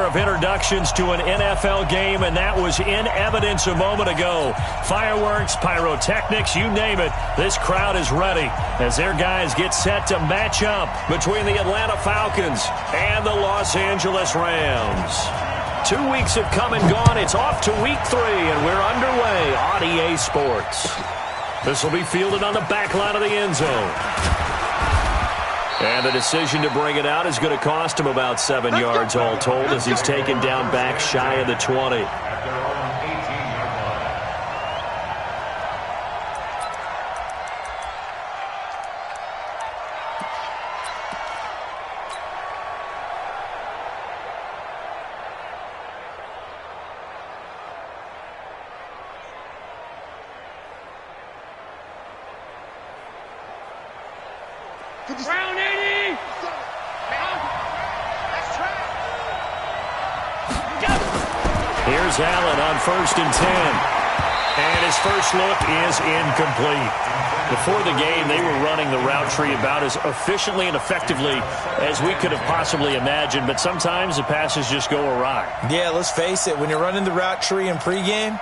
of introductions to an NFL game, and that was in evidence a moment ago. Fireworks, pyrotechnics, you name it. This crowd is ready as their guys get set to match up between the Atlanta Falcons and the Los Angeles Rams. 2 weeks have come and gone. It's off to week 3, and we're underway on EA Sports. This will be fielded on the back line of the end zone. And the decision to bring it out is going to cost him about 7 yards all told as he's taken down back shy of the 20. Here's Allen on 1st and 10. And his first look is incomplete. Before the game, they were running the route tree about as efficiently and effectively as we could have possibly imagined, but sometimes the passes just go awry. Yeah, let's face it. When you're running the route tree in pregame,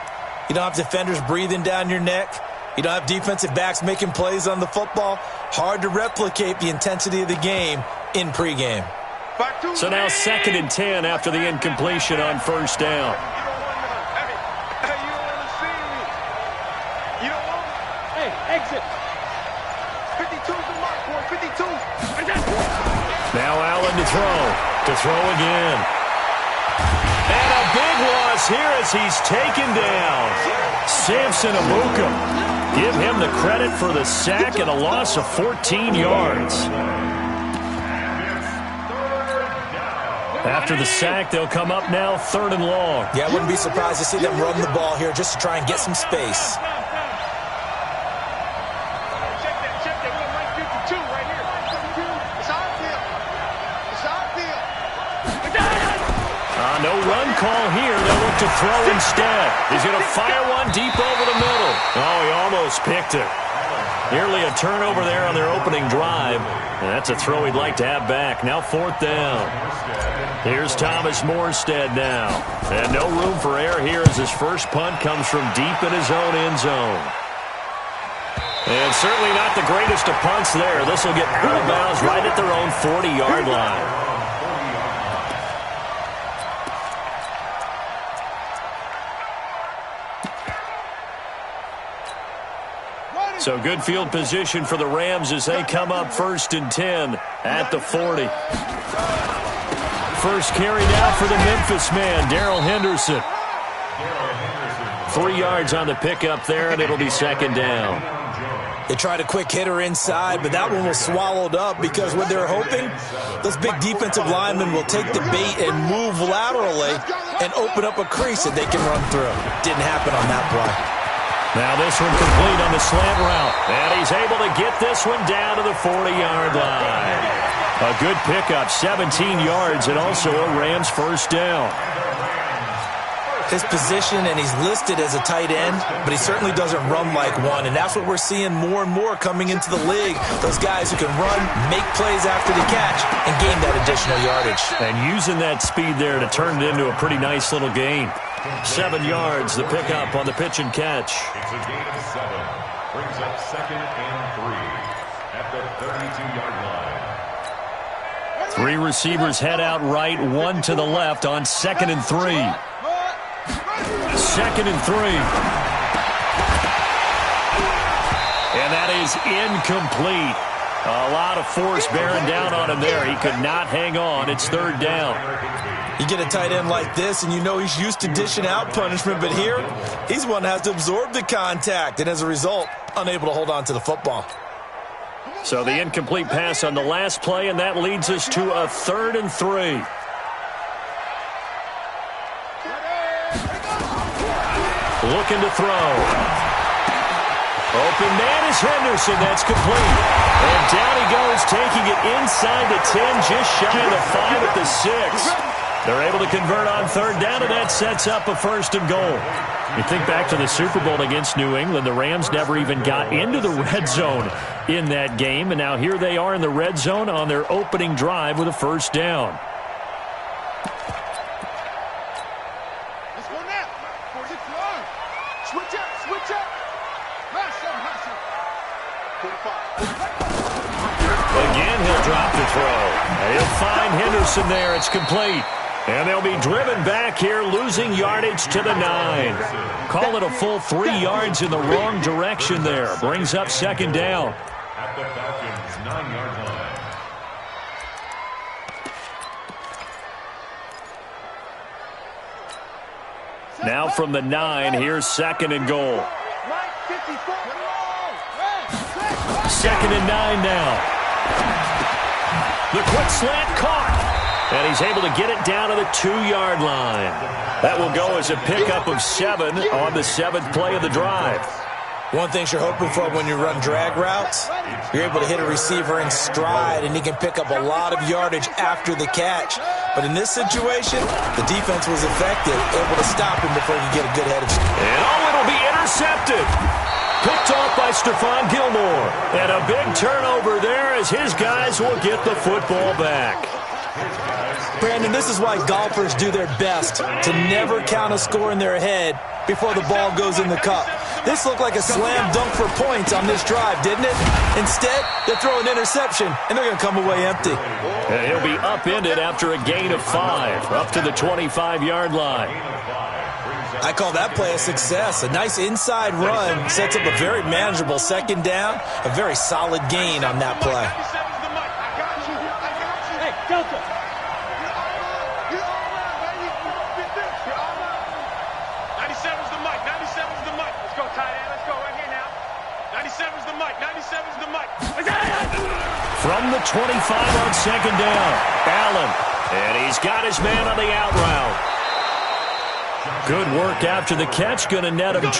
you don't have defenders breathing down your neck. You don't have defensive backs making plays on the football. Hard to replicate the intensity of the game in pregame. So now 2nd and 10 after the incompletion on 1st down. Exit. 52's the mark, boy. 52. Now Allen to throw again. And a big loss here as he's taken down. Samson Abuka. Give him the credit for the sack and a loss of 14 yards. After the sack, they'll come up now 3rd and long. Yeah, I wouldn't be surprised to see them run the ball here just to try and get some space. No run call here. They'll look to throw instead. He's going to fire one deep over the middle. Oh, he almost picked it. Nearly a turnover there on their opening drive. And that's a throw he'd like to have back. Now 4th down. Here's Thomas Morstead now. And no room for error here as his first punt comes from deep in his own end zone. And certainly not the greatest of punts there. This will get out of bounds right at their own 40-yard line. So good field position for the Rams as they come up 1st and 10 at the 40. First carry now for the Memphis man, Darrell Henderson. 3 yards on the pickup there, and it'll be 2nd down. They tried a quick hitter inside, but that one was swallowed up because what they're hoping, those big defensive linemen will take the bait and move laterally and open up a crease that they can run through. Didn't happen on that play. Now this one complete on the slant route. And he's able to get this one down to the 40-yard line. A good pickup, 17 yards, and also a Rams first down. His position, and he's listed as a tight end, but he certainly doesn't run like one, and that's what we're seeing more and more coming into the league. Those guys who can run, make plays after the catch, and gain that additional yardage. And using that speed there to turn it into a pretty nice little gain. 7 yards, the pickup on the pitch and catch. It's a gain of 7. Brings up 2nd and 3 at the 32-yard line. 3 receivers head out right, 1 to the left on 2nd and 3. 2nd and 3. And that is incomplete. A lot of force bearing down on him there. He could not hang on. It's 3rd down. You get a tight end like this, and you know he's used to dishing out punishment, but here, he's one that has to absorb the contact, and as a result, unable to hold on to the football. So the incomplete pass on the last play, and that leads us to a 3rd and 3. Looking to throw. Open man is Henderson. That's complete. And down he goes, taking it inside the 10, just shy of the 5 at the 6. They're able to convert on 3rd down, and that sets up a 1st and goal. You think back to the Super Bowl against New England, the Rams never even got into the red zone in that game, and now here they are in the red zone on their opening drive with a 1st down. Switch up, switch up. Hustle. 45. Again, he'll drop the throw. And he'll find Henderson there. It's complete. And they'll be driven back here, losing yardage to the 9. Call it a full 3 yards in the wrong direction there. Brings up second down. At the Falcons' 9-yard line. Now from the 9, here's second and goal. Second and 9 now. The quick slant caught. And he's able to get it down to the 2-yard line. That will go as a pickup of 7 on the 7th play of the drive. One thing you're hoping for when you run drag routes, you're able to hit a receiver in stride, and he can pick up a lot of yardage after the catch. But in this situation, the defense was effective, able to stop him before he could get a good head of steam. And it'll be intercepted. Picked off by Stephon Gilmore. And a big turnover there as his guys will get the football back. Brandon, this is why golfers do their best to never count a score in their head before the ball goes in the cup. This looked like a slam dunk for points on this drive, didn't it? Instead, they throw an interception, and they're going to come away empty. And he'll be upended after a gain of 5, up to the 25-yard line. I call that play a success. A nice inside run sets up a very manageable second down, a very solid gain on that play. Hey, Delta. 97's the mic. 97's the mic. Let's go, tight end. Let's go right here now. 97's the mic. 97's the mic. From the 25 on second down, Allen. And he's got his man on the out route. Good work after the catch. Going to net him.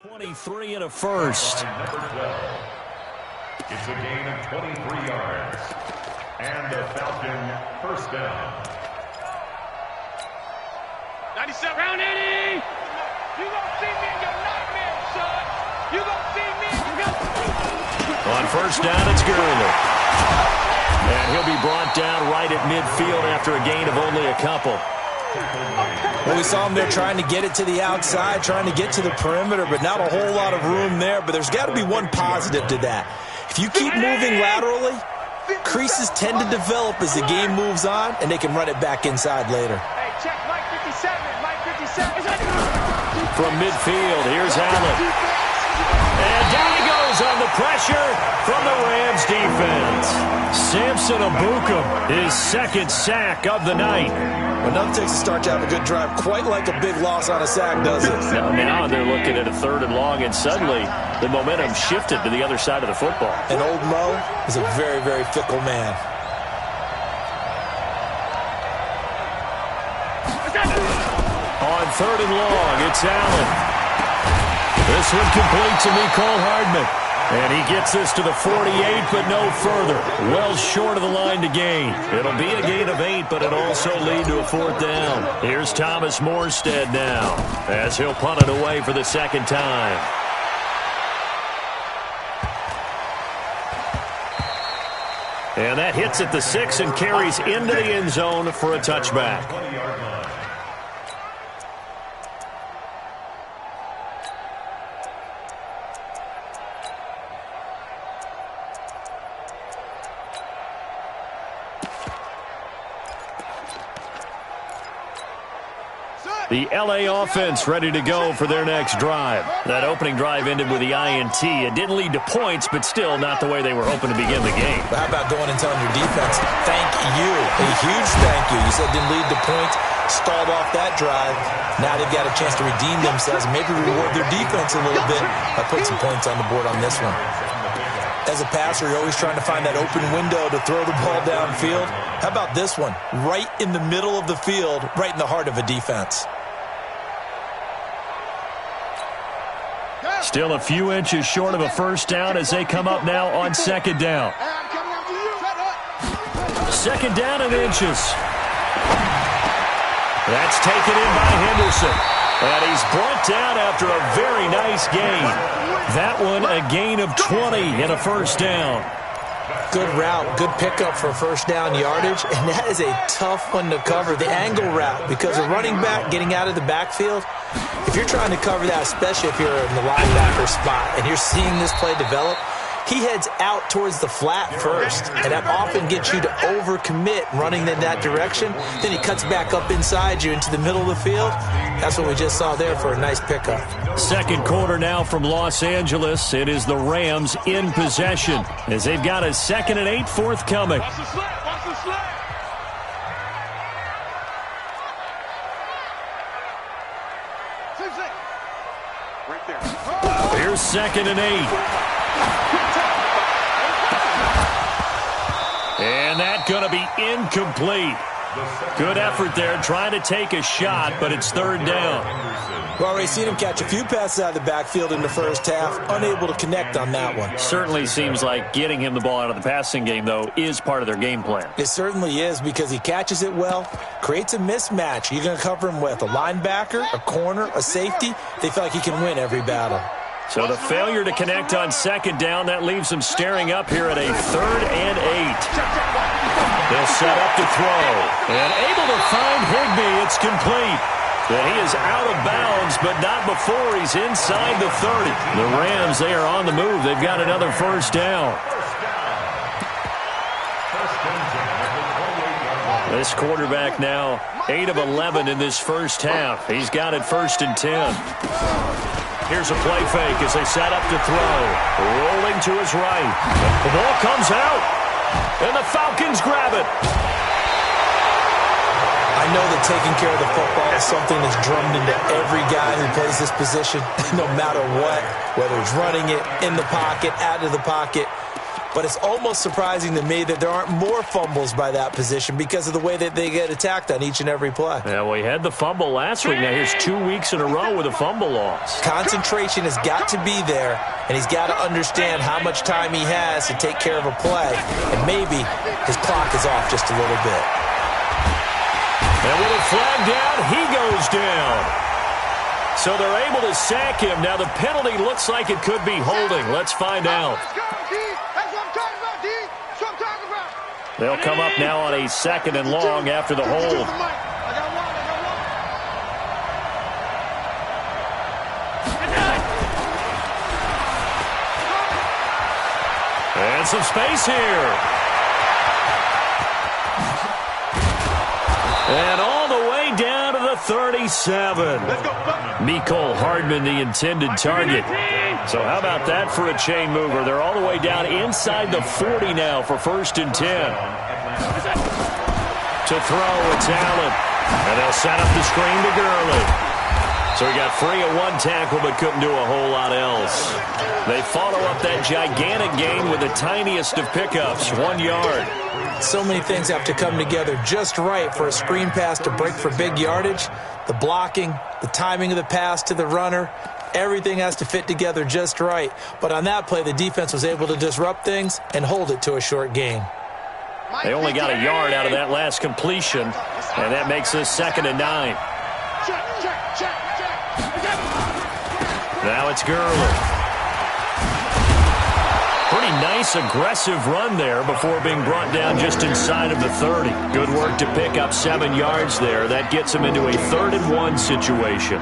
.23 and a first. Number 12. It's a gain of 23 yards. And the Falcon first down. 97. Round 80. You gonna see me in your nightmare, son. You gonna see me first down, it's Gurley. And he'll be brought down right at midfield after a gain of only a couple. Well, we saw him there trying to get it to the outside, trying to get to the perimeter, but not a whole lot of room there. But there's got to be one positive to that. If you keep moving laterally, creases tend to develop as the game moves on, and they can run it back inside later. Hey, check Mike 57. Mike 57. From midfield, here's Allen. And down he goes on the pressure from the Rams defense. Samson Ebukam, his second sack of the night. Well, nothing takes a start to have a good drive, quite like a big loss on a sack, does it? Now they're looking at a 3rd and long, and suddenly the momentum shifted to the other side of the football. And old Mo is a very, very fickle man. On 3rd and long, it's Allen. This one complete to Mecole Hardman. And he gets this to the 48, but no further. Well short of the line to gain. It'll be a gain of 8, but it'll also lead to a 4th down. Here's Thomas Morstead now, as he'll punt it away for the second time. And that hits at the 6 and carries into the end zone for a touchback. The L.A. offense ready to go for their next drive. That opening drive ended with the INT. It didn't lead to points, but still not the way they were hoping to begin the game. But how about going and telling your defense, thank you, a huge thank you. You said didn't lead to points, stalled off that drive. Now they've got a chance to redeem themselves and maybe reward their defense a little bit by putting some points on the board on this one. As a passer, you're always trying to find that open window to throw the ball downfield. How about this one? Right in the middle of the field, right in the heart of a defense. Still a few inches short of a first down as they come up now on 2nd down. 2nd down and inches. That's taken in by Henderson. And he's brought down after a very nice gain. That one a gain of 20 and a first down. Good route, good pickup for first down yardage, and that is a tough one to cover, the angle route, because a running back getting out of the backfield, if you're trying to cover that, especially if you're in the linebacker spot and you're seeing this play develop, he heads out towards the flat first, and that often gets you to overcommit running in that direction. Then he cuts back up inside you into the middle of the field. That's what we just saw there for a nice pickup. Second quarter now from Los Angeles. It is the Rams in possession as they've got a 2nd and 8 forthcoming. Watch the slap. Watch the slap. Right there. Here's 2nd and 8. And that's going to be incomplete. Good effort there trying to take a shot, but it's 3rd down. We've already seen him catch a few passes out of the backfield in the first half, unable to connect on that one. Certainly seems like getting him the ball out of the passing game, though, is part of their game plan. It certainly is because he catches it well, creates a mismatch. You're going to cover him with a linebacker, a corner, a safety. They feel like he can win every battle. So the failure to connect on 2nd down, that leaves them staring up here at a 3rd and 8. They'll set up to throw. And able to find Higbee. It's complete. And he is out of bounds, but not before he's inside the 30. The Rams, they are on the move. They've got another first down. This quarterback now 8 of 11 in this first half. He's got it 1st and 10. Here's a play fake as they set up to throw. Rolling to his right. The ball comes out. And the Falcons grab it. I know that taking care of the football is something that's drummed into every guy who plays this position, no matter what, whether it's running it, in the pocket, out of the pocket. But it's almost surprising to me that there aren't more fumbles by that position because of the way that they get attacked on each and every play. Yeah, we had the fumble last week. Now here's 2 weeks in a row with a fumble loss. Concentration has got to be there, and he's got to understand how much time he has to take care of a play. And maybe his clock is off just a little bit. And with a flag down, he goes down. So they're able to sack him. Now the penalty looks like it could be holding. Let's find out. Let's go, Keith. They'll come up now on a 2nd and long after the hold. And some space here. And all the way down to the 37. Mecole Hardman, the intended target. So how about that for a chain mover? They're all the way down inside the 40 now for 1st and 10. To throw, it's Allen. And they'll set up the screen to Gurley. So he got free of 1 tackle but couldn't do a whole lot else. They follow up that gigantic gain with the tiniest of pickups, 1 yard. So many things have to come together just right for a screen pass to break for big yardage. The blocking, the timing of the pass to the runner, everything has to fit together just right. But on that play, the defense was able to disrupt things and hold it to a short gain. They only got a yard out of that last completion, and that makes this 2nd and 9. Now it's Gurley. Pretty nice, aggressive run there before being brought down just inside of the 30. Good work to pick up 7 yards there. That gets him into a 3rd and 1 situation.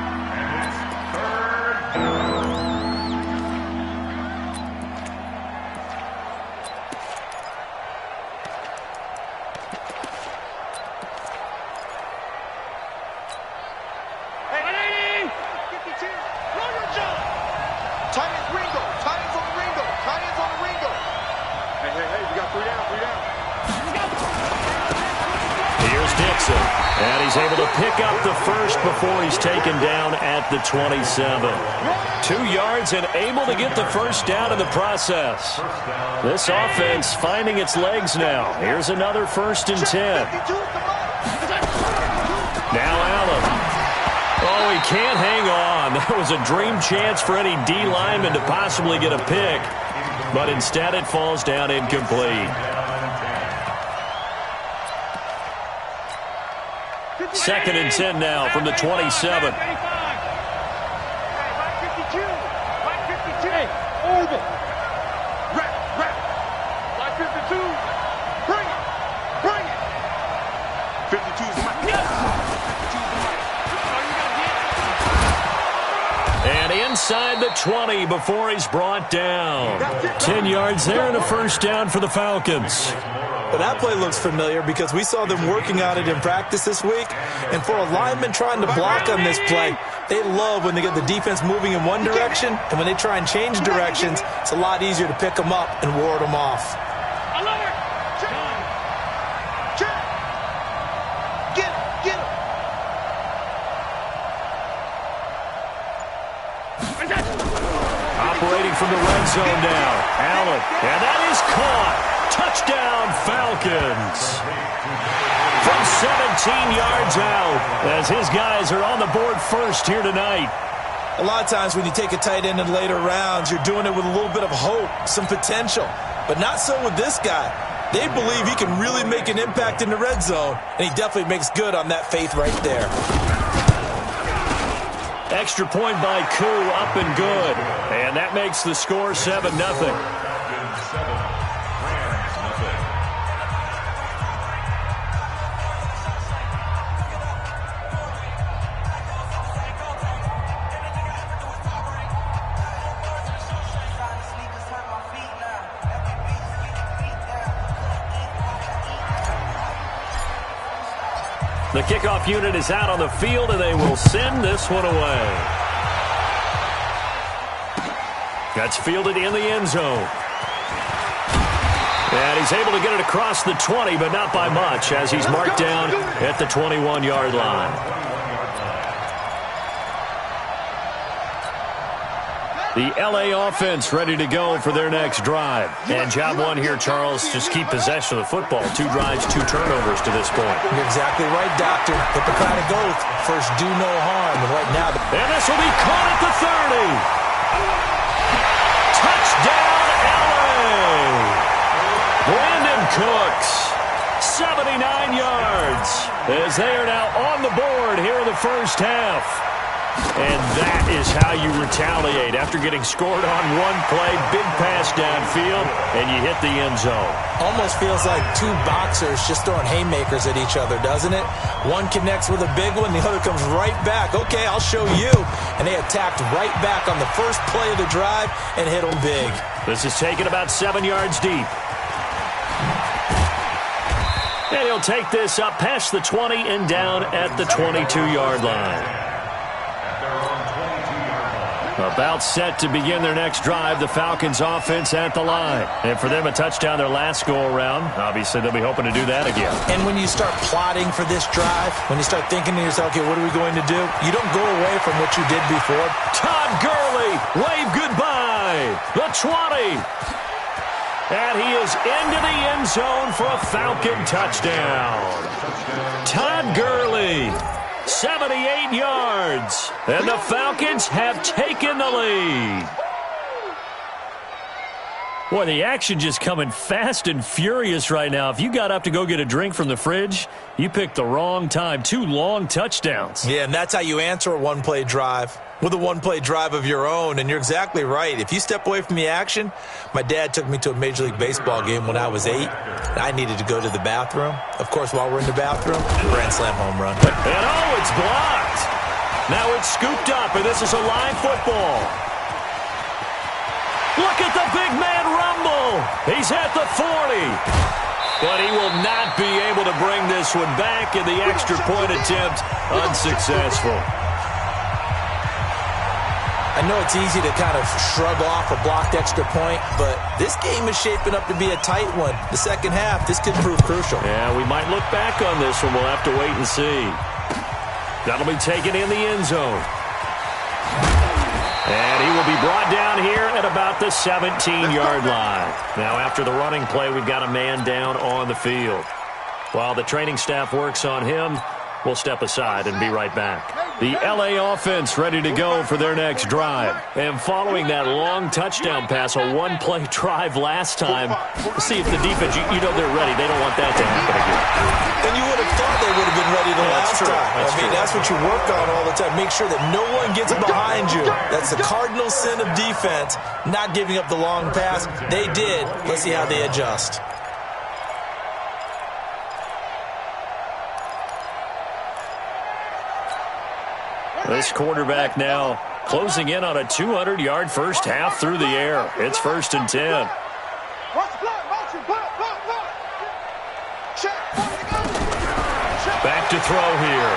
And he's able to pick up the first before he's taken down at the 27. 2 yards and able to get the first down in the process. This offense finding its legs now. Here's another 1st and 10. Now Allen. Oh, he can't hang on. That was a dream chance for any D lineman to possibly get a pick. But instead it falls down incomplete. 2nd and 10 now from the 27. And inside the 20 before he's brought down. 10 yards there and a first down for the Falcons. But that play looks familiar because we saw them working on it in practice this week. And for a lineman trying to block on this play, they love when they get the defense moving in one direction. And when they try and change directions, it's a lot easier to pick them up and ward them off. Operating from the red zone now. Allen. And that is caught. Touchdown, Falcons. From 17 yards out, as his guys are on the board first here tonight. A lot of times when you take a tight end in later rounds, you're doing it with a little bit of hope, some potential. But not so with this guy. They believe he can really make an impact in the red zone, and he definitely makes good on that faith right there. Extra point by Koo, up and good. And that makes the score 7-0. The kickoff unit is out on the field, and they will send this one away. That's fielded in the end zone. And he's able to get it across the 20, but not by much, as he's marked down at the 21-yard line. The L.A. offense ready to go for their next drive. And job one here, Charles, just keep possession of the football. 2 drives, 2 turnovers to this point. You're exactly right, Doctor. Hippocratic oath. First, do no harm. And right now... And this will be caught at the 30. Touchdown, L.A. Brandon Cooks, 79 yards, as they are now on the board here in the first half. And that is how you retaliate. After getting scored on one play, big pass downfield, and you hit the end zone. Almost feels like two boxers just throwing haymakers at each other, doesn't it? One connects with a big one, the other comes right back. Okay, I'll show you. And they attacked right back on the first play of the drive and hit them big. This is taken about 7 yards deep. And he'll take this up past the 20 and down at the 22-yard line. About set to begin their next drive, the Falcons offense at the line. And for them, a touchdown their last go-around. Obviously, they'll be hoping to do that again. And when you start plotting for this drive, when you start thinking to yourself, okay, what are we going to do? You don't go away from what you did before. Todd Gurley, wave goodbye. The 20. And he is into the end zone for a Falcon touchdown. Todd Gurley. 78 yards, and the Falcons have taken the lead. Boy, the action just coming fast and furious right now. If you got up to go get a drink from the fridge, you picked the wrong time. 2 long touchdowns. Yeah, and that's how you answer a one-play drive, with a one-play drive of your own. And you're exactly right. If you step away from the action, my dad took me to a Major League Baseball game when I was 8. And I needed to go to the bathroom. Of course, while we're in the bathroom, grand slam home run. And oh, it's blocked. Now it's scooped up, and this is a live football. Look at the big man rumble. He's at the 40. But he will not be able to bring this one back, and the extra point attempt unsuccessful. I know it's easy to kind of shrug off a blocked extra point, but this game is shaping up to be a tight one. The second half, this could prove crucial. Yeah, we might look back on this one. We'll have to wait and see. That'll be taken in the end zone. And he will be brought down here at about the 17-yard line. Now, after the running play, we've got a man down on the field. While the training staff works on him, we'll step aside and be right back. The LA offense ready to go for their next drive. And following that long touchdown pass, a one-play drive last time, we'll see if the defense, you know they're ready. They don't want that to happen again. And you would have thought they would have been ready the last time. That's what you work on all the time. Make sure that no one gets behind you. That's the cardinal sin of defense, not giving up the long pass. They did. Let's see how they adjust. This quarterback now closing in on a 200-yard first half through the air. It's 1st and 10. Back to throw here.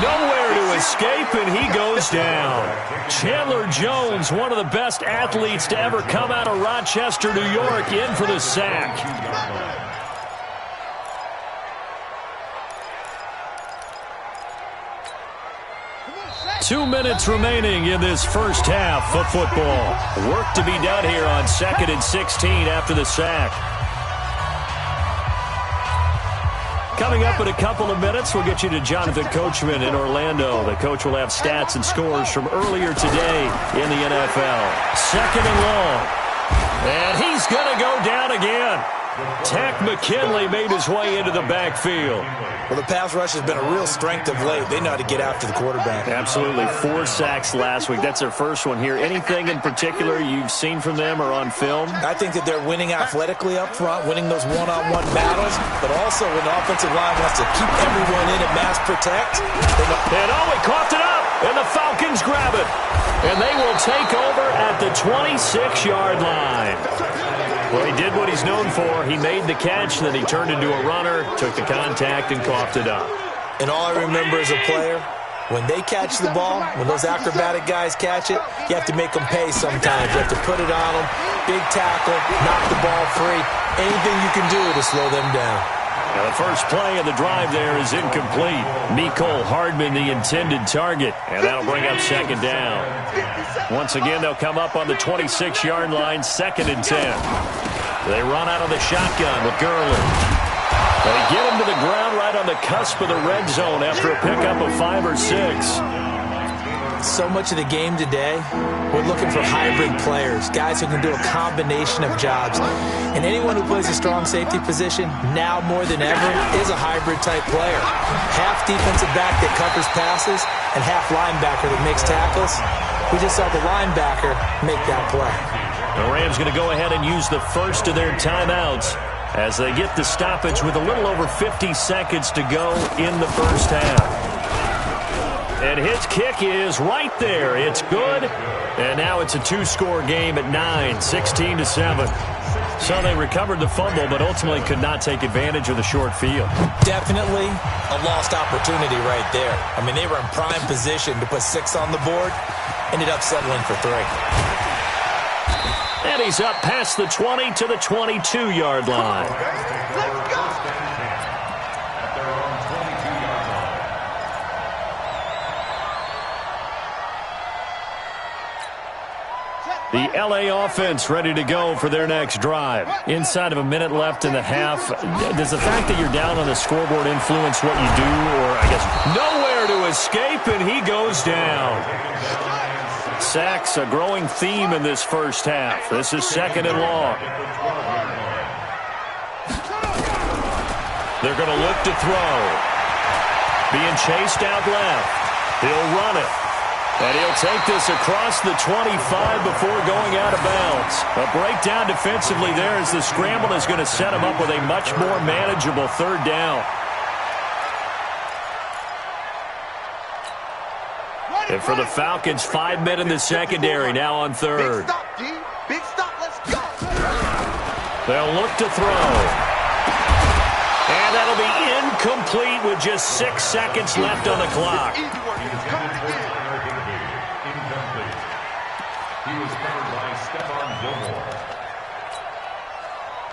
Nowhere to escape, and he goes down. Chandler Jones, one of the best athletes to ever come out of Rochester, New York, in for the sack. 2 minutes remaining in this first half of football. Work to be done here on 2nd and 16 after the sack. Coming up in a couple of minutes, we'll get you to Jonathan Coachman in Orlando. The coach will have stats and scores from earlier today in the NFL. 2nd and long. And he's going to go down again. Tack McKinley made his way into the backfield. Well, the pass rush has been a real strength of late. They know how to get after the quarterback. Absolutely. 4 sacks last week. That's their first one here. Anything in particular you've seen from them or on film? I think that they're winning athletically up front, winning those one-on-one battles, but also when the offensive line wants to keep everyone in and mass protect. And oh, he coughed it up, and the Falcons grab it. And they will take over at the 26-yard line. Well, he did what he's known for. He made the catch, then he turned into a runner, took the contact, and coughed it up. And all I remember as a player, when they catch the ball, when those acrobatic guys catch it, you have to make them pay sometimes. You have to put it on them, big tackle, knock the ball free, anything you can do to slow them down. Now, the first play of the drive there is incomplete. Mecole Hardman, the intended target, and that'll bring up 2nd down. Once again, they'll come up on the 26-yard line, 2nd and 10. They run out of the shotgun with Gurley. They get him to the ground right on the cusp of the red zone after a pickup of 5 or 6. So much of the game today, we're looking for hybrid players, guys who can do a combination of jobs. And anyone who plays a strong safety position, now more than ever, is a hybrid-type player. Half defensive back that covers passes and half linebacker that makes tackles. We just saw the linebacker make that play. The Rams going to go ahead and use the first of their timeouts as they get the stoppage with a little over 50 seconds to go in the first half. And his kick is right there. It's good. And now it's a two-score game at 9, 16-7. So they recovered the fumble, but ultimately could not take advantage of the short field. Definitely a lost opportunity right there. I mean, they were in prime position to put 6 on the board. Ended up settling for 3. And he's up past the 20 to the 22-yard line. Let's go. The LA offense ready to go for their next drive. Inside of a minute left in the half. Does the fact that you're down on the scoreboard influence what you do? Or, I guess, nowhere to escape, and he goes down. Sacks, a growing theme in this first half. This is 2nd and long. They're going to look to throw. Being chased out left. He'll run it. And he'll take this across the 25 before going out of bounds. A breakdown defensively there as the scramble is going to set him up with a much more manageable 3rd down. And for the Falcons, 5 men in the secondary now on 3rd. Big stop, D. Big stop. Let's go. They'll look to throw. And that'll be incomplete with just 6 seconds left on the clock. Easy work. Coming again.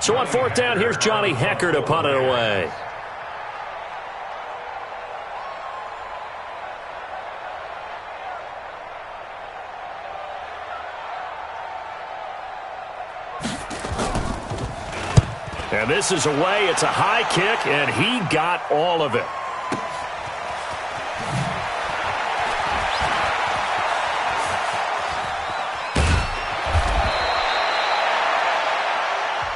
So on 4th down, here's Johnny Hecker to punt it away. And this is away. It's a high kick, and he got all of it.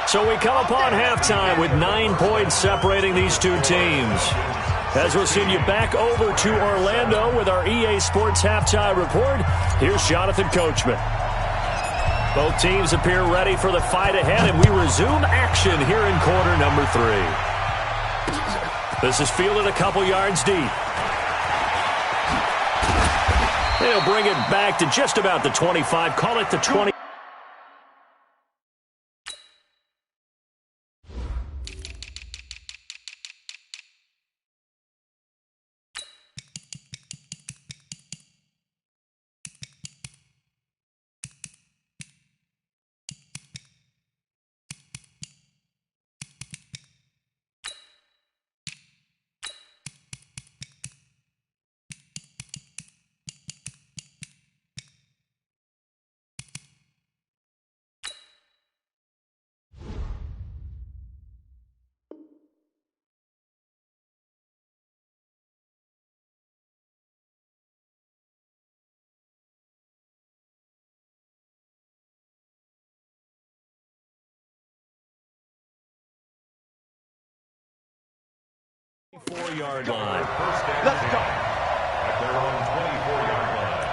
So we come upon halftime with 9 points separating these two teams. As we'll send you back over to Orlando with our EA Sports Halftime Report, here's Jonathan Coachman. Both teams appear ready for the fight ahead, and we resume action here in quarter number 3. This is fielded a couple yards deep. They'll bring it back to just about the 25, call it the 20. Four-yard line. Let's go. At their own 24-yard line.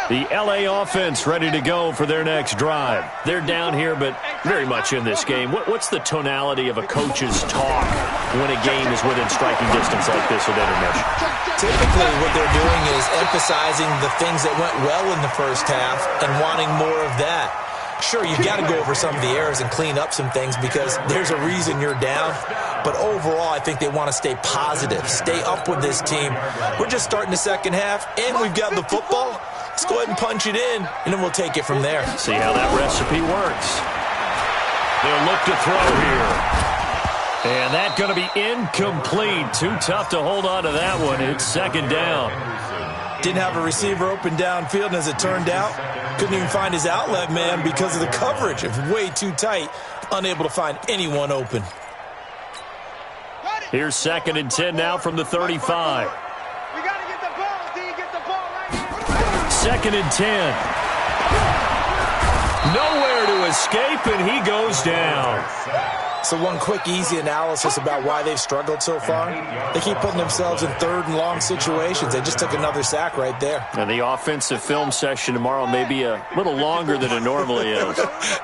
The LA offense ready to go for their next drive. They're down here, but very much in this game. What's the tonality of a coach's talk when a game is within striking distance like this at intermission? Typically, what they're doing is emphasizing the things that went well in the first half and wanting more of that. Sure, you've got to go over some of the errors and clean up some things because there's a reason you're down. But overall, I think they want to stay positive, stay up with this team. We're just starting the second half, and we've got the football. Let's go ahead and punch it in, and then we'll take it from there. See how that recipe works. They'll look to throw here. And that's going to be incomplete. Too tough to hold on to that one. It's 2nd down. Didn't have a receiver open downfield, and as it turned out, couldn't even find his outlet man because of the coverage. It was way too tight, unable to find anyone open. Got it. Here's 2nd and 10 now from the 35. We got to get the ball, D. Get the ball right here. 2nd and 10. Nowhere to escape, and he goes down. So one quick, easy analysis about why they've struggled so far. They keep putting themselves in 3rd and long situations. They just took another sack right there. And the offensive film session tomorrow may be a little longer than it normally is.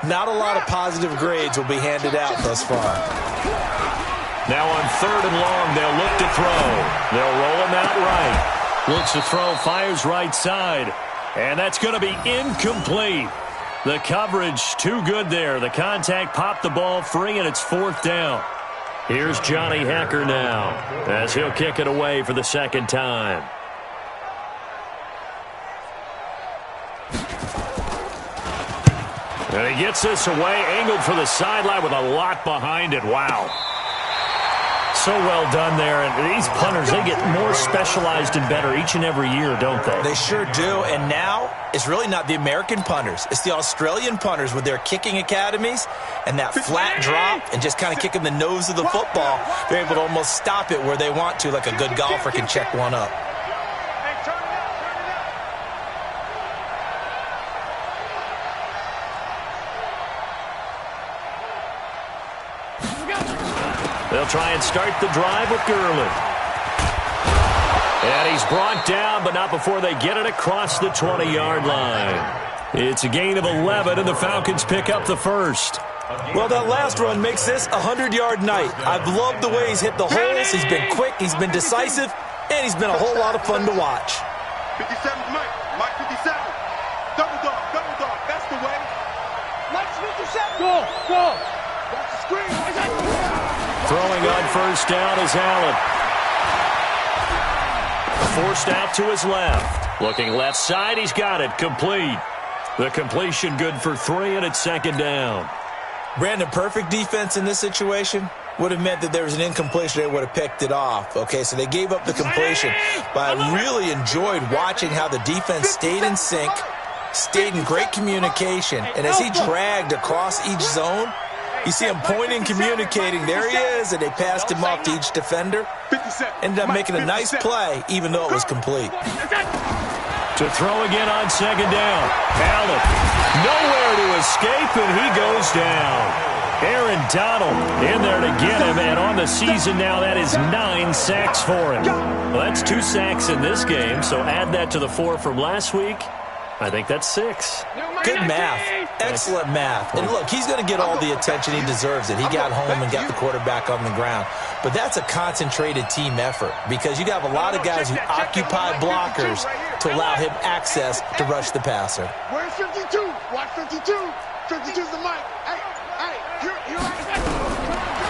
Not a lot of positive grades will be handed out thus far. Now on 3rd and long, they'll look to throw. They'll roll him out right. Looks to throw, fires right side. And that's going to be incomplete. The coverage too good there. The contact popped the ball free, and it's 4th down. Here's Johnny Hacker now as he'll kick it away for the 2nd time. And he gets this away, angled for the sideline with a lot behind it. Wow. So well done there. And these punters, they get more specialized and better each and every year, don't they? They sure do. And now it's really not the American punters. It's the Australian punters with their kicking academies and that flat drop and just kind of kicking the nose of the football. They're able to almost stop it where they want to, like a good golfer can check one up. They'll try and start the drive with Gurley. And he's brought down, but not before they get it across the 20-yard line. It's a gain of 11, and the Falcons pick up the first. Well, that last run makes this a 100-yard night. I've loved the way he's hit the holes. He's been quick, he's been decisive, and he's been a whole lot of fun to watch. 57's Mike. Mike 57. Double dog. That's the way. Mike's 57. Go. Watch the screen. Throwing on 1st down is Allen. Forced out to his left. Looking left side, he's got it. Complete. The completion good for 3, and it's 2nd down. Brandon, perfect defense in this situation would have meant that there was an incompletion. They would have picked it off. Okay, so they gave up the completion. But I really enjoyed watching how the defense stayed in sync, stayed in great communication, and as he dragged across each zone, you see him pointing, communicating. There he is, and they passed him off to each defender. Ended up making a nice play, even though it was complete. To throw again on 2nd down. Allen, nowhere to escape, and he goes down. Aaron Donald in there to get him, and on the season now, that is 9 sacks for him. Well, that's 2 sacks in this game, so add that to the 4 from last week. I think that's 6. Good math. Excellent math. And look, he's going to get all the attention. He deserves it. He got home and got the quarterback on the ground. But that's a concentrated team effort because you have a lot of guys who occupy blockers to allow him access to rush the passer. Where's 52? Watch 52. 52's the mic. Hey, you're right.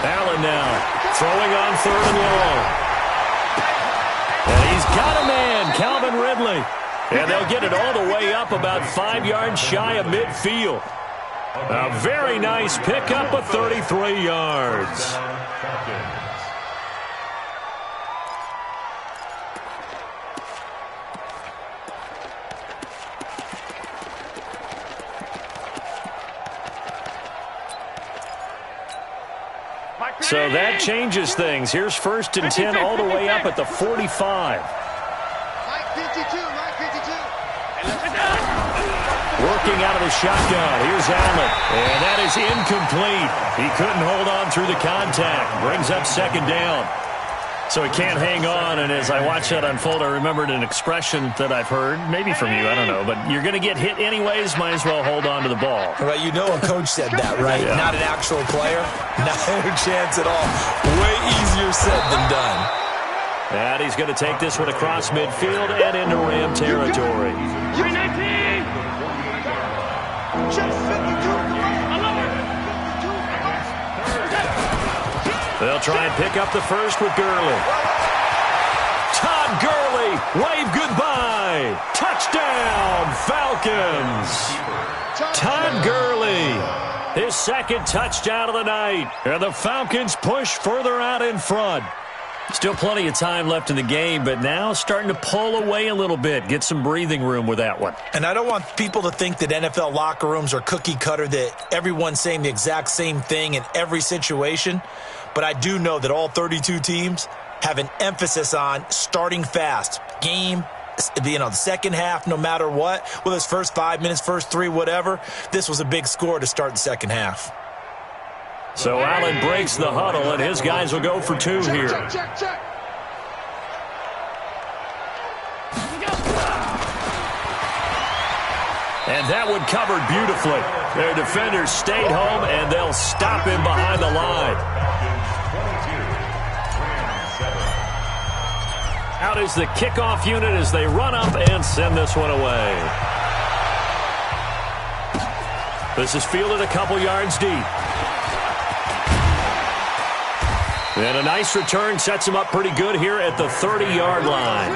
Allen now throwing on 3rd and long. And he's got a man, Calvin Ridley. And they'll get it all the way up about 5 yards shy of midfield. A very nice pickup of 33 yards. So that changes things. Here's 1st and 10 all the way up at the 45. Working out of the shotgun. Here's Allen. And that is incomplete. He couldn't hold on through the contact. Brings up 2nd down. So he can't hang on. And as I watched that unfold, I remembered an expression that I've heard, maybe from you, I don't know. But you're going to get hit anyways, might as well hold on to the ball. Right, you know a coach said that, right? Yeah. Not an actual player. Not a chance at all. Way easier said than done. And he's going to take this one across midfield and into Ram territory. They'll try and pick up the first with Gurley. Todd Gurley, wave goodbye. Touchdown, Falcons. Todd Gurley, his 2nd touchdown of the night. And the Falcons push further out in front. Still plenty of time left in the game, but now starting to pull away a little bit. Get some breathing room with that one. And I don't want people to think that NFL locker rooms are cookie cutter, that everyone's saying the exact same thing in every situation. but I do know that all 32 teams have an emphasis on starting fast. Game, the second half, no matter what, whether it's first 5 minutes, first 3, whatever, this was a big score to start the second half. So Allen breaks the huddle, and his guys will go for 2 here. Check. And that one covered beautifully. Their defenders stayed home, and they'll stop him behind the line. Out is the kickoff unit as they run up and send this one away. This is fielded a couple yards deep. And a nice return sets him up pretty good here at the 30-yard line.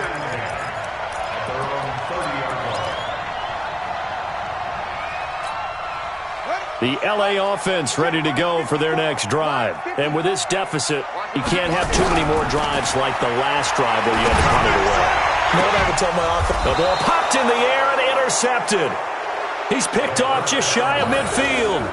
The L.A. offense ready to go for their next drive. And with this deficit, you can't have too many more drives like the last drive where you had to punt it away. You know what I would tell my offense? The ball popped in the air and intercepted. He's picked off just shy of midfield.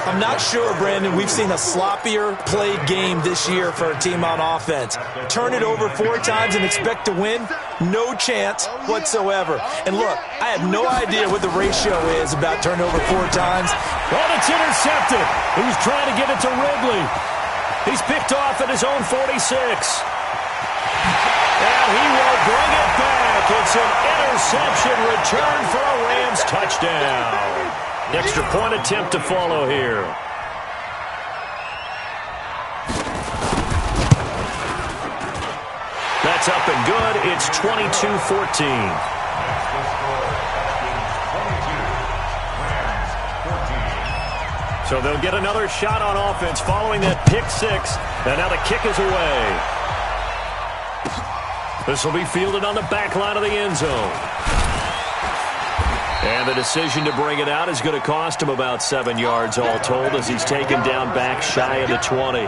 I'm not sure, Brandon, we've seen a sloppier played game this year for a team on offense. Turn it over 4 times and expect to win? No chance whatsoever. And look, I have no idea what the ratio is about turnover 4 times. Well, it's intercepted. He's trying to get it to Ridley. He's picked off at his own 46. And he will bring it back. It's an interception return for a Rams touchdown. Extra point attempt to follow here. That's up and good. It's 22-14. So they'll get another shot on offense following that pick 6. And now the kick is away. This will be fielded on the back line of the end zone. And the decision to bring it out is going to cost him about 7 yards all told as he's taken down back shy of the 20.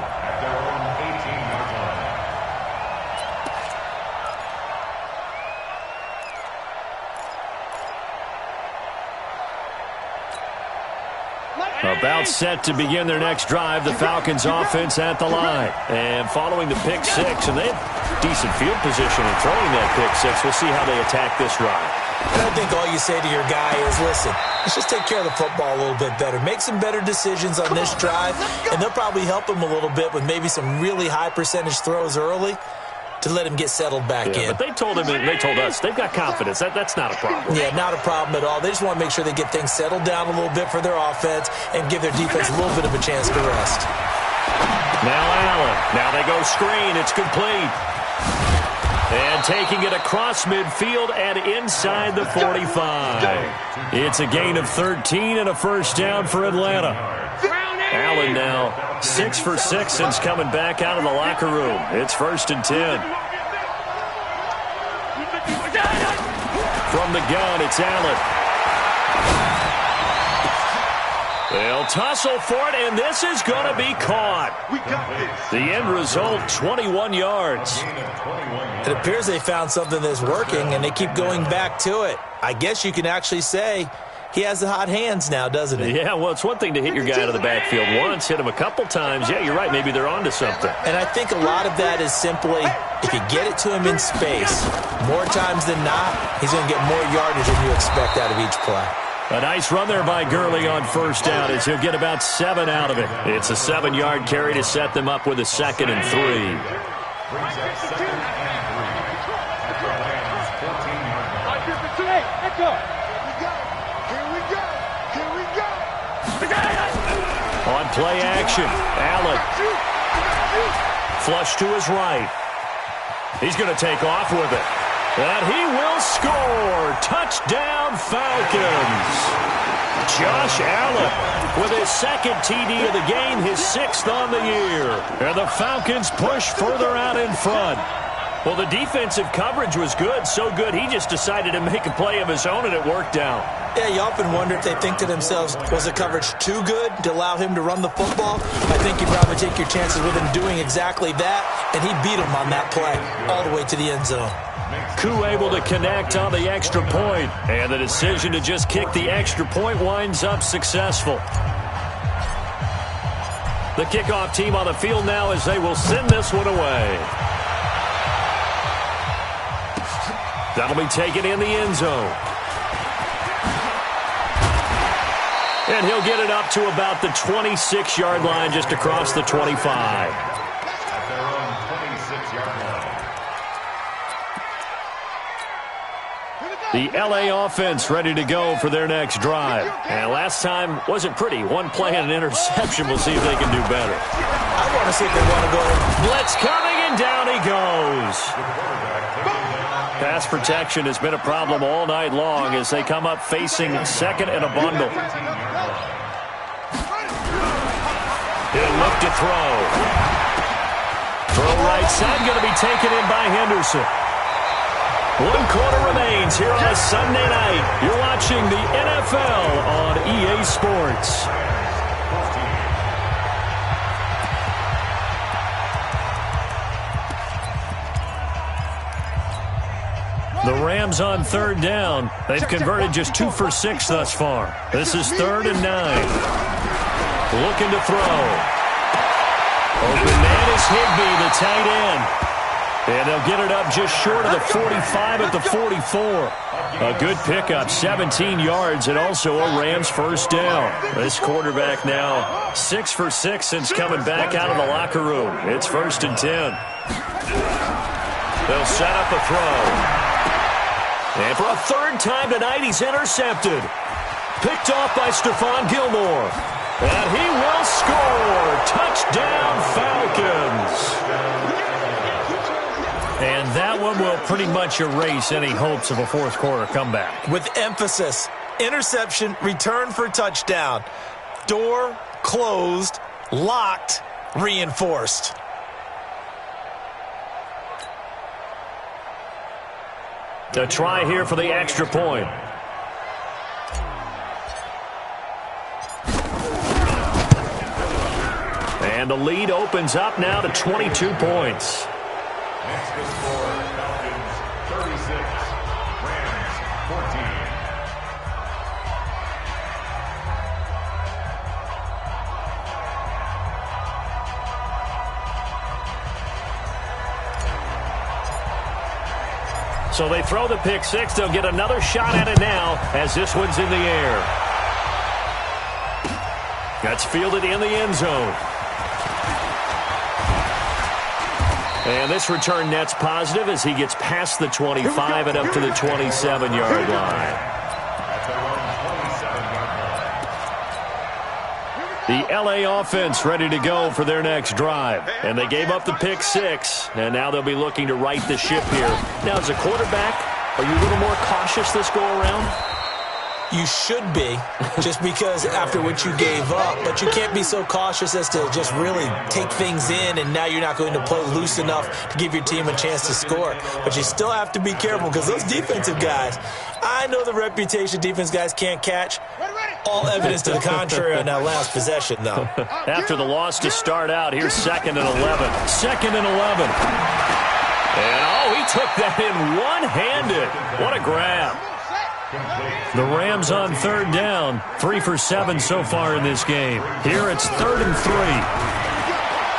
About set to begin their next drive, the Falcons offense at the line. And following the pick 6, and they have decent field position in throwing that pick 6. We'll see how they attack this drive. And I think all you say to your guy is, listen, let's just take care of the football a little bit better. Make some better decisions on this drive, and they'll probably help him a little bit with maybe some really high percentage throws early to let him get settled back in. But they told us, they've got confidence. That's not a problem. Yeah, not a problem at all. They just want to make sure they get things settled down a little bit for their offense and give their defense a little bit of a chance to rest. Now Allen. Now they go screen. It's complete. And taking it across midfield and inside the 45. It's a gain of 13 and a first down for Atlanta. Allen now 6 for 6 since coming back out of the locker room. It's 1st and 10. From the gun, it's Allen. They'll tussle for it, and this is going to be caught. We got this. The end result, 21 yards. It appears they found something that's working, and they keep going back to it. I guess you can actually say he has the hot hands now, doesn't he? Yeah, well, it's one thing to hit your guy out of the backfield once, hit him a couple times. Yeah, you're right. Maybe they're onto something. And I think a lot of that is simply if you get it to him in space, more times than not, he's going to get more yardage than you expect out of each play. A nice run there by Gurley on first down as he'll get about 7 out of it. It's a 7-yard carry to set them up with a 2nd and 3. Brings up 2nd and 3. At the Rams' 14-yard line. Hey, let's go. Here we go. Here we go. On play action, Allen. Flush to his right. He's going to take off with it. And he will score. Touchdown, Falcons. Josh Allen with his 2nd TD of the game, his 6th on the year. And the Falcons push further out in front. Well, the defensive coverage was good, so good he just decided to make a play of his own, and it worked out. Yeah, you often wonder if they think to themselves, was the coverage too good to allow him to run the football? I think you probably take your chances with him doing exactly that, and he beat him on that play all the way to the end zone. Koo able to connect on the extra point, and the decision to just kick the extra point winds up successful. The kickoff team on the field now as they will send this one away. That'll be taken in the end zone. And he'll get it up to about the 26-yard line, just across the 25. At their own 26-yard line. The LA offense ready to go for their next drive. And last time wasn't pretty. One play and an interception. We'll see if they can do better. I want to see if they want to go. Blitz coming, and down he goes. Pass protection has been a problem all night long as they come up facing second and a bundle. He'll look to throw. Throw right side, going to be taken in by Henderson. 1 quarter remains here on a Sunday night. You're watching the NFL on EA Sports. The Rams on third down. They've converted just 2 for 6 thus far. This is 3rd and 9. Looking to throw. Open man is Higbee, the tight end. And they'll get it up just short of the 45 at the 44. A good pickup, 17 yards, and also a Rams first down. This quarterback now 6 for 6 since coming back out of the locker room. It's 1st and 10. They'll set up a throw. And for a 3rd time tonight, he's intercepted. Picked off by Stephon Gilmore. And he will score. Touchdown, Falcons. And that one will pretty much erase any hopes of a fourth quarter comeback. With emphasis, interception, return for touchdown. Door closed, locked, reinforced. A try here for the extra point. And the lead opens up now to 22 points. Next to score, Falcons 36, Rams 14. So they throw the pick six. They'll get another shot at it now as this one's in the air. That's fielded in the end zone. And this return net's positive as he gets past the 25 and up to the 27-yard line. The LA offense ready to go for their next drive. And they gave up the pick six, and now they'll be looking to right the ship here. Now, as a quarterback, are you a little more cautious this go-around? You should be, just because after what you gave up. But you can't be so cautious as to just really take things in, and now you're not going to play loose enough to give your team a chance to score. But you still have to be careful because those defensive guys, I know the reputation defense guys can't catch. All evidence to the contrary on that last possession, though. After the loss to start out, here's 2nd and 11. 2nd and 11. And, oh, he took that in one-handed. What a grab. The Rams on third down, 3 for 7 so far in this game. Here it's 3rd and 3.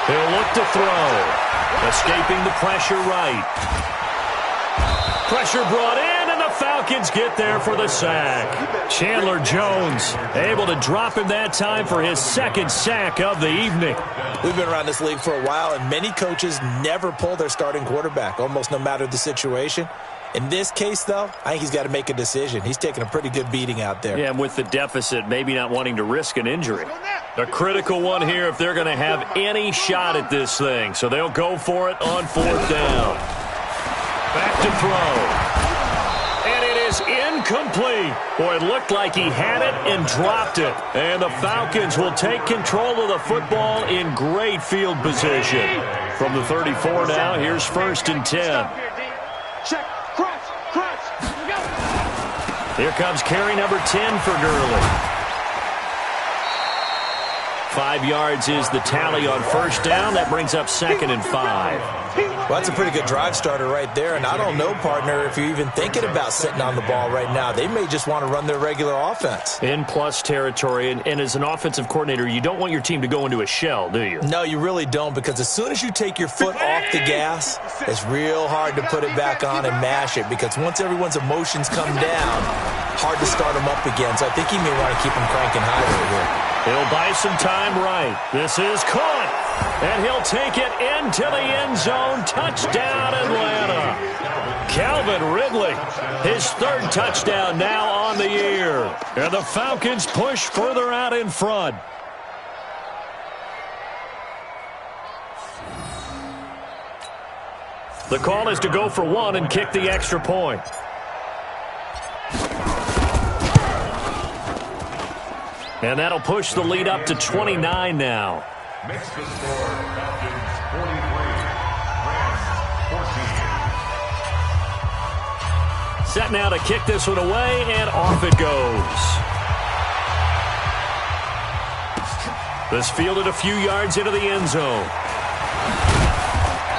He'll look to throw. Escaping the pressure right. Pressure brought in, and the Falcons get there for the sack. Chandler Jones able to drop him that time for his 2nd sack of the evening. We've been around this league for a while, and many coaches never pull their starting quarterback, almost no matter the situation. In this case, though, I think he's got to make a decision. He's taking a pretty good beating out there. Yeah, and with the deficit, maybe not wanting to risk an injury. A critical one here if they're going to have any shot at this thing. So they'll go for it on 4th down. Back to throw. And it is incomplete. Boy, it looked like he had it and dropped it. And the Falcons will take control of the football in great field position. From the 34 now, here's 1st and 10. Check. Crunch. Here comes carry number 10 for Gurley. 5 yards is the tally on first down. That brings up 2nd and 5. Well, that's a pretty good drive starter right there, and I don't know, partner, if you're even thinking about sitting on the ball right now. They may just want to run their regular offense. In plus territory, and as an offensive coordinator, you don't want your team to go into a shell, do you? No, you really don't, because as soon as you take your foot off the gas, it's real hard to put it back on and mash it, because once everyone's emotions come down, hard to start them up again. So I think he may want to keep them cranking high right here. He'll buy some time right. This is caught. And he'll take it into the end zone. Touchdown, Atlanta. Calvin Ridley, his 3rd touchdown now on the year. And the Falcons push further out in front. The call is to go for 1 and kick the extra point. And that'll push the lead up to 29 now. Makes the score Falcons 43, Rams 14. Set now to kick this one away, and off it goes. This fielded a few yards into the end zone.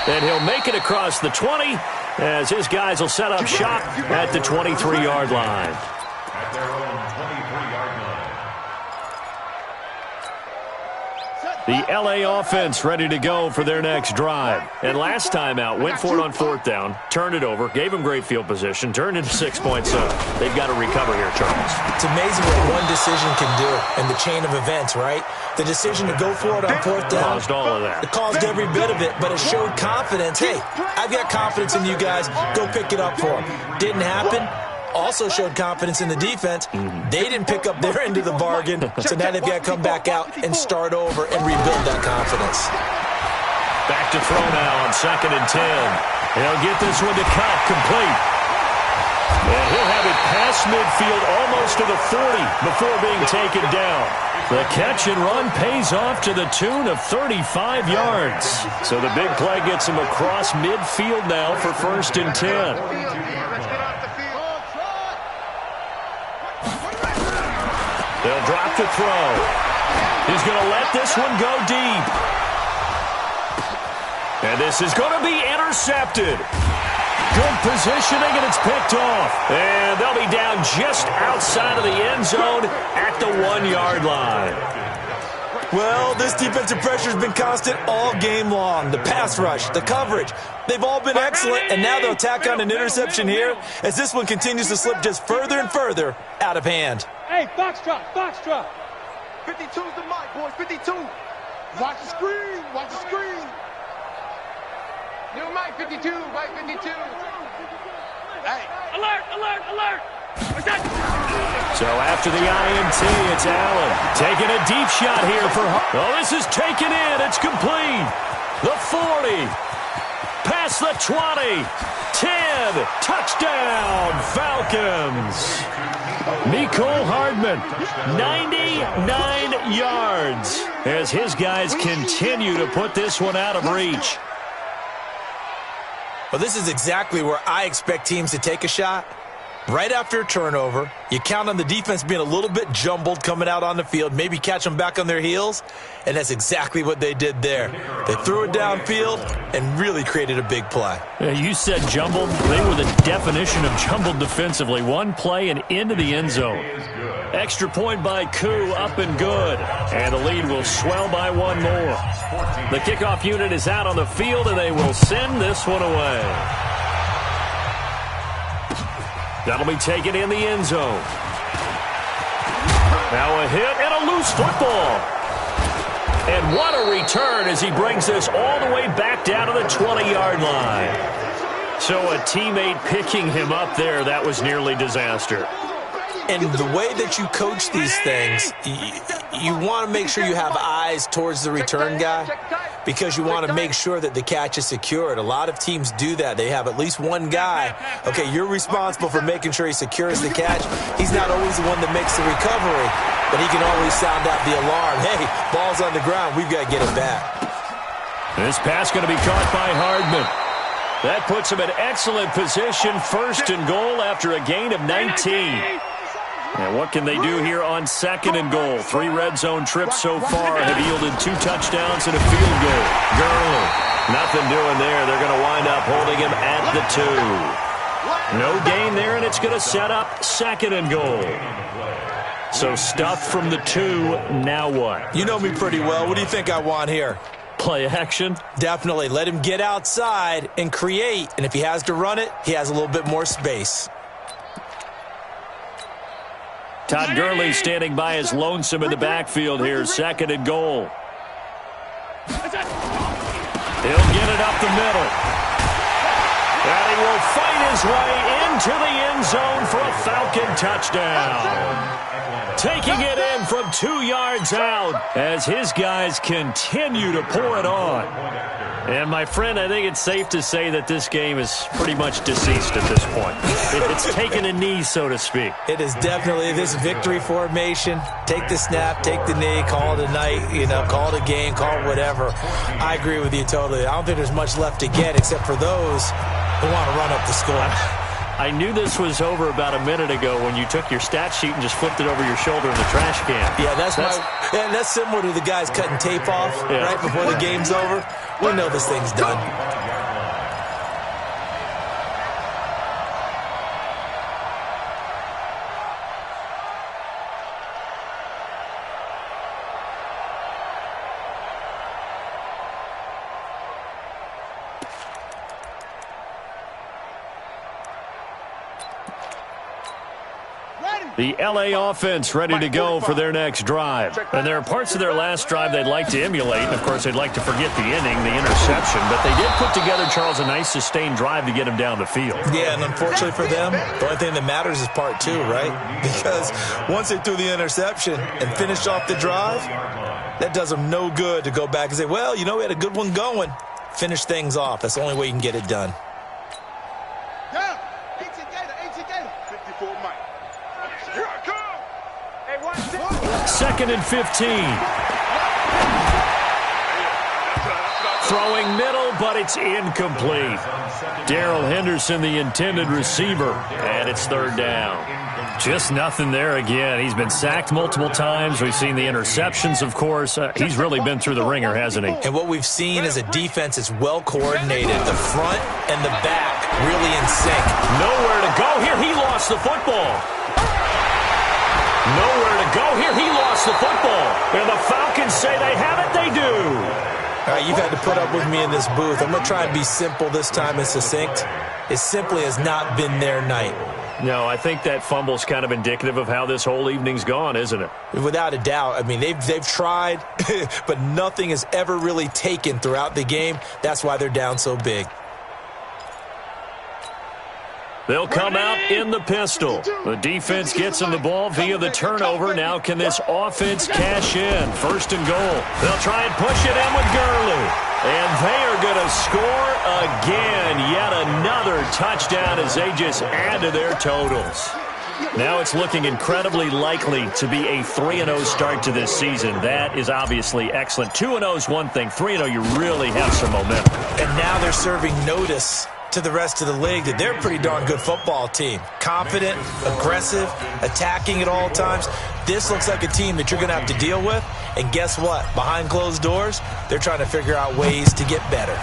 And he'll make it across the 20 as his guys will set up shop at the 23-yard line. At their own 23-yard line. The L.A. offense ready to go for their next drive. And last time out, went for it on 4th down, turned it over, gave them great field position, turned into 6 points. They've got to recover here, Charles. It's amazing what one decision can do in the chain of events, right? The decision to go for it on 4th down. Caused all of that. It caused every bit of it, but it showed confidence. Hey, I've got confidence in you guys. Go pick it up for them. Didn't happen. Also showed confidence in the defense. They didn't pick up their end of the bargain, so now they've got to come back out and start over and rebuild that confidence. Back to throw now on 2nd and 10. He'll get this one to Cup, complete. And he'll have it past midfield almost to the 40 before being taken down. The catch and run pays off to the tune of 35 yards. So the big play gets him across midfield now for 1st and 10. They'll drop the throw. He's going to let this one go deep. And this is going to be intercepted. Good positioning, and it's picked off. And they'll be down just outside of the end zone at the 1-yard line. Well, this defensive pressure has been constant all game long. The pass rush, the coverage, they've all been excellent, and now they'll tack on an interception here as this one continues to slip just further and further out of hand. Hey, foxtrot, foxtrot. 52's the mic, boys, 52. Watch the screen, watch the screen. New mic 52, mic 52. Hey. Alert, alert, alert. What's that? So after the INT, it's Allen taking a deep shot here for... Oh, this is taken in. It's complete. The 40. Past the 20. 10. Touchdown, Falcons. Mecole Hardman, 99 yards as his guys continue to put this one out of reach. Well, this is exactly where I expect teams to take a shot. Right after a turnover, you count on the defense being a little bit jumbled coming out on the field, maybe catch them back on their heels, and that's exactly what they did there. They threw it downfield and really created a big play. You said jumbled. They were the definition of jumbled defensively. One play and into the end zone. Extra point by Koo, up and good. And the lead will swell by one more. The kickoff unit is out on the field, and they will send this one away. That'll be taken in the end zone. Now a hit and a loose football. And what a return as he brings this all the way back down to the 20-yard line. So a teammate picking him up there, that was nearly disaster. And the way that you coach these things, you want to make sure you have eyes towards the return guy because you want to make sure that the catch is secured. A lot of teams do that. They have at least one guy. Okay, you're responsible for making sure he secures the catch. He's not always the one that makes the recovery, but he can always sound out the alarm. Hey, ball's on the ground. We've got to get it back. This pass going to be caught by Hardman. That puts him in excellent position, 1st and goal after a gain of 19. And what can they do here on 2nd and goal? 3 red zone trips so far have yielded 2 touchdowns and a field goal. Gurley, nothing doing there. They're going to wind up holding him at the 2. No gain there, and it's going to set up 2nd and goal. So stuffed from the 2, now what? You know me pretty well. What do you think I want here? Play action? Definitely. Let him get outside and create. And if he has to run it, he has a little bit more space. Todd Gurley standing by as lonesome in the backfield here. 2nd and goal. He'll get it up the middle. And he will fight his way into the end zone for a Falcon touchdown. Taking it in from 2 yards out as his guys continue to pour it on. And, my friend, I think it's safe to say that this game is pretty much deceased at this point. It's taken a knee, so to speak. It is definitely this victory formation. Take the snap, take the knee, call it a night, call it a game, call it whatever. I agree with you totally. I don't think there's much left to get except for those who want to run up the score. I knew this was over about a minute ago when you took your stat sheet and just flipped it over your shoulder in the trash can. Yeah, that's similar to the guys cutting tape off right before the game's over. We know this thing's done. The LA offense ready to go for their next drive. And there are parts of their last drive they'd like to emulate. And, of course, they'd like to forget the inning, the interception. But they did put together, Charles, a nice sustained drive to get him down the field. Yeah, and unfortunately for them, the only thing that matters is part 2, right? Because once they threw the interception and finished off the drive, that does them no good to go back and say, well, we had a good one going. Finish things off. That's the only way you can get it done. 2nd and 15. Throwing middle, but it's incomplete. Darrell Henderson, the intended receiver, and it's 3rd down. Just nothing there again. He's been sacked multiple times. We've seen the interceptions, of course. He's really been through the ringer, hasn't he? And what we've seen is a defense that's well coordinated. The front and the back really in sync. Nowhere to go here. He lost the football. Nowhere to go here. He lost the football. And the Falcons say they have it. They do. All right, you've had to put up with me in this booth. I'm going to try and be simple this time and succinct. It simply has not been their night. No, I think that fumble's kind of indicative of how this whole evening's gone, isn't it? Without a doubt. I mean, they've tried, but nothing has ever really taken throughout the game. That's why they're down so big. They'll come out in the pistol. The defense gets them the ball via the turnover. Now can this offense cash in? 1st and goal. They'll try and push it in with Gurley. And they are going to score again. Yet another touchdown as they just add to their totals. Now it's looking incredibly likely to be a 3-0 start to this season. That is obviously excellent. 2-0 is one thing. 3-0, you really have some momentum. And now they're serving notice to the rest of the league that they're a pretty darn good football team. Confident, aggressive, attacking at all times. This looks like a team that you're going to have to deal with. And guess what? Behind closed doors, they're trying to figure out ways to get better.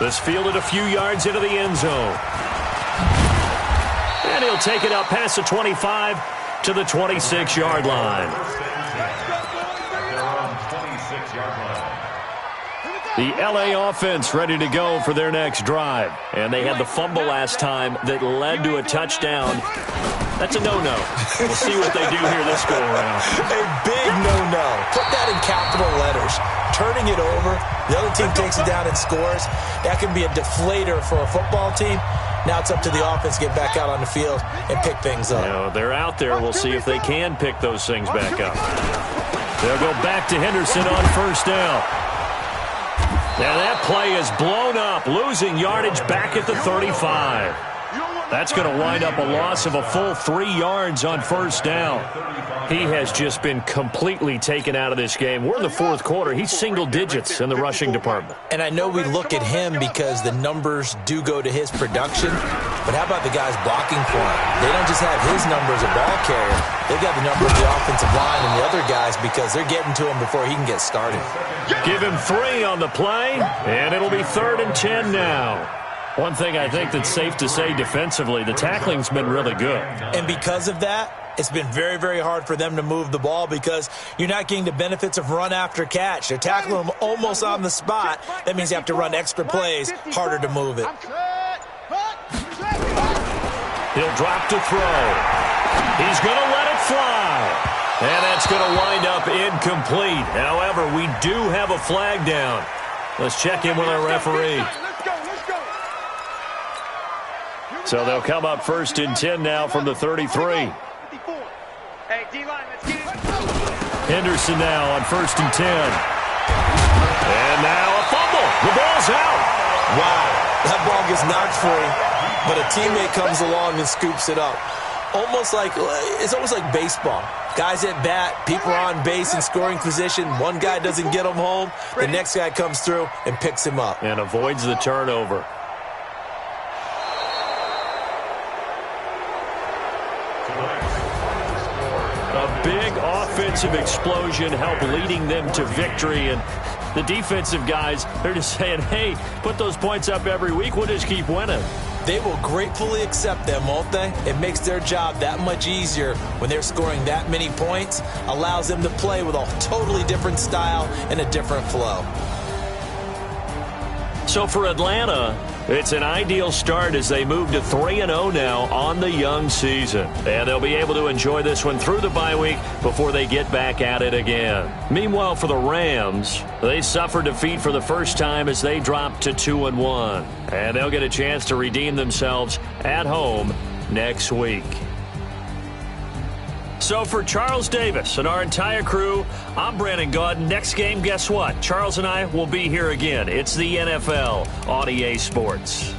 This fielded a few yards into the end zone. And he'll take it up past the 25 to the 26-yard line. The LA offense ready to go for their next drive. And they had the fumble last time that led to a touchdown. That's a no-no. We'll see what they do here this go-around. A big no-no. Put that in capital letters. Turning it over, the other team takes it down and scores. That can be a deflator for a football team. Now it's up to the offense to get back out on the field and pick things up. They're out there. We'll see if they can pick those things back up. They'll go back to Henderson on 1st down. Now that play is blown up, losing yardage back at the 35. That's going to wind up a loss of a full 3 yards on first down. He has just been completely taken out of this game. We're in the fourth quarter. He's single digits in the rushing department. And I know we look at him because the numbers do go to his production, but how about the guys blocking for him? They don't just have his number as a ball carrier. They've got the number of the offensive line and the other guys because they're getting to him before he can get started. Give him 3 on the play, and it'll be 3rd and 10 now. One thing I think that's safe to say defensively, the tackling's been really good. And because of that, it's been very, very hard for them to move the ball because you're not getting the benefits of run after catch. They're tackling them almost on the spot. That means you have to run extra plays, harder to move it. He'll drop to throw. He's going to let it fly. And that's going to wind up incomplete. However, we do have a flag down. Let's check in with our referee. So they'll come up 1st and 10 now from the 33. Hey, D-line, let's get it. Henderson now on 1st and 10. And now a fumble. The ball's out. Wow, that ball gets knocked free, but a teammate comes along and scoops it up. It's almost like baseball. Guys at bat, people are on base in scoring position. One guy doesn't get him home. The next guy comes through and picks him up. And avoids the turnover. A big offensive explosion helped leading them to victory. And the defensive guys, they're just saying, hey, put those points up every week. We'll just keep winning. They will gratefully accept them, won't they? It makes their job that much easier when they're scoring that many points. Allows them to play with a totally different style and a different flow. So for Atlanta, it's an ideal start as they move to 3-0 now on the young season. And they'll be able to enjoy this one through the bye week before they get back at it again. Meanwhile, for the Rams, they suffered defeat for the first time as they dropped to 2-1. And they'll get a chance to redeem themselves at home next week. So for Charles Davis and our entire crew, I'm Brandon Gaudin. Next game, guess what? Charles and I will be here again. It's the NFL on EA Sports.